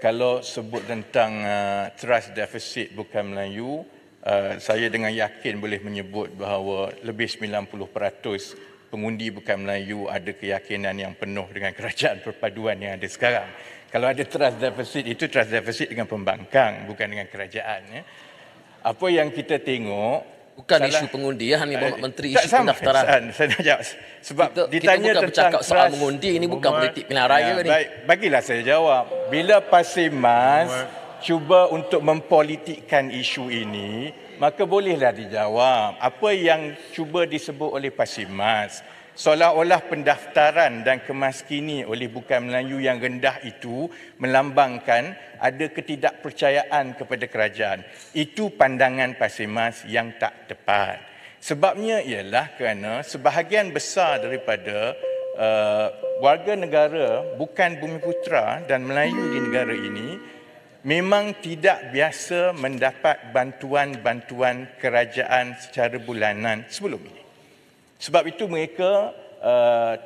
Kalau sebut tentang trust deficit bukan Melayu, saya dengan yakin boleh menyebut bahawa lebih 90% pengundi bukan Melayu ada keyakinan yang penuh dengan kerajaan perpaduan yang ada sekarang. Kalau ada trust deficit, itu trust deficit dengan pembangkang, bukan dengan kerajaan. Ya. Apa yang kita tengok, bukan isu pengundi ya, ni Bapak Menteri isu pendaftaran. Saya nak jawab. Sebab kita ditanya bukan bercakap tentang soal mengundi, ini bukan politik pilihan raya ni. Baik, bagilah saya jawab. Bila Pasimas cuba untuk mempolitikkan isu ini, maka bolehlah dijawab. Apa yang cuba disebut oleh Pasimas, seolah-olah pendaftaran dan kemaskini oleh bukan Melayu yang rendah itu melambangkan ada ketidakpercayaan kepada kerajaan. Itu pandangan Pasimas yang tak tepat. Sebabnya ialah kerana sebahagian besar daripada warga negara bukan Bumiputera dan Melayu di negara ini memang tidak biasa mendapat bantuan-bantuan kerajaan secara bulanan sebelum ini. Sebab itu mereka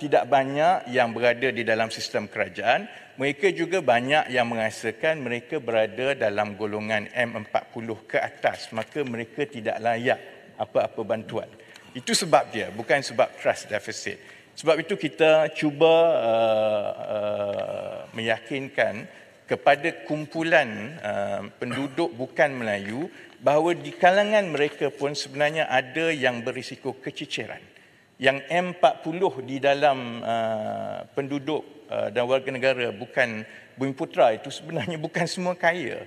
tidak banyak yang berada di dalam sistem kerajaan. Mereka juga banyak yang merasakan mereka berada dalam golongan M40 ke atas. Maka mereka tidak layak apa-apa bantuan. Itu sebab dia, bukan sebab trust deficit. Sebab itu kita cuba meyakinkan kepada kumpulan penduduk bukan Melayu bahawa di kalangan mereka pun sebenarnya ada yang berisiko keciciran. Yang M40 di dalam penduduk dan warga negara bukan Bumiputera itu sebenarnya bukan semua kaya.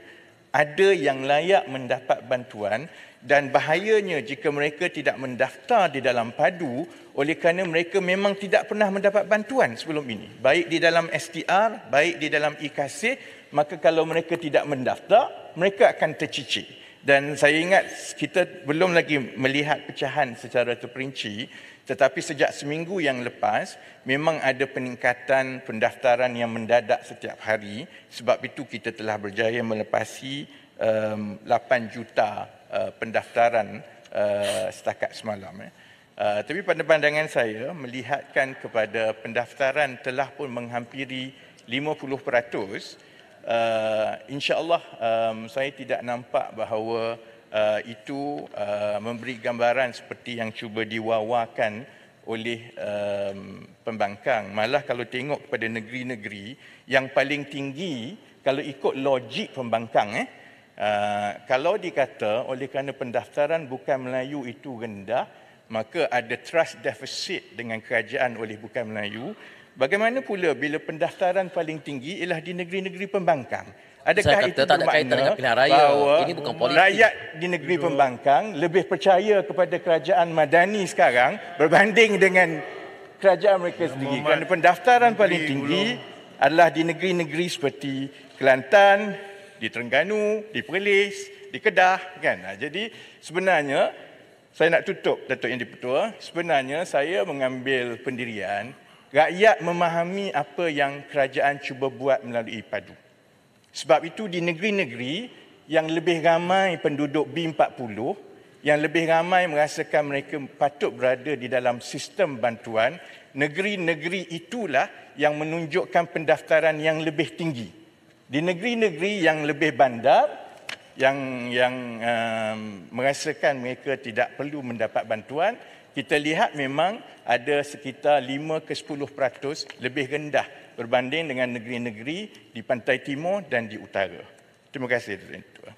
Ada yang layak mendapat bantuan dan bahayanya jika mereka tidak mendaftar di dalam padu oleh kerana mereka memang tidak pernah mendapat bantuan sebelum ini. Baik di dalam STR, baik di dalam IKC, maka kalau mereka tidak mendaftar, mereka akan tercicir. Dan saya ingat kita belum lagi melihat pecahan secara terperinci, tetapi sejak seminggu yang lepas memang ada peningkatan pendaftaran yang mendadak setiap hari. Sebab itu kita telah berjaya melepasi 8 juta pendaftaran setakat semalam. Tapi pada pandangan saya melihatkan kepada pendaftaran telah pun menghampiri 50%. InsyaAllah saya tidak nampak bahawa itu memberi gambaran seperti yang cuba diwawakan oleh pembangkang. Malah kalau tengok kepada negeri-negeri yang paling tinggi, kalau ikut logik pembangkang, kalau dikata oleh kerana pendaftaran bukan Melayu itu rendah, maka ada trust deficit dengan kerajaan oleh bukan Melayu. Bagaimana pula bila pendaftaran paling tinggi ialah di negeri-negeri pembangkang? Adakah itu bermakna bahawa ini bukan politik? Rakyat di negeri pembangkang lebih percaya kepada kerajaan Madani sekarang berbanding dengan kerajaan mereka sendiri? Kerana pendaftaran paling tinggi adalah di negeri-negeri seperti Kelantan, di Terengganu, di Perlis, di Kedah. Kan? Jadi sebenarnya, saya nak tutup Datuk Yang di-Pertua, sebenarnya saya mengambil pendirian rakyat memahami apa yang kerajaan cuba buat melalui padu. Sebab itu di negeri-negeri yang lebih ramai penduduk B40, yang lebih ramai merasakan mereka patut berada di dalam sistem bantuan, negeri-negeri itulah yang menunjukkan pendaftaran yang lebih tinggi. Di negeri-negeri yang lebih bandar, yang merasakan mereka tidak perlu mendapat bantuan, kita lihat memang ada sekitar 5 ke 10% lebih rendah berbanding dengan negeri-negeri di pantai timur dan di utara. Terima kasih, Tuan.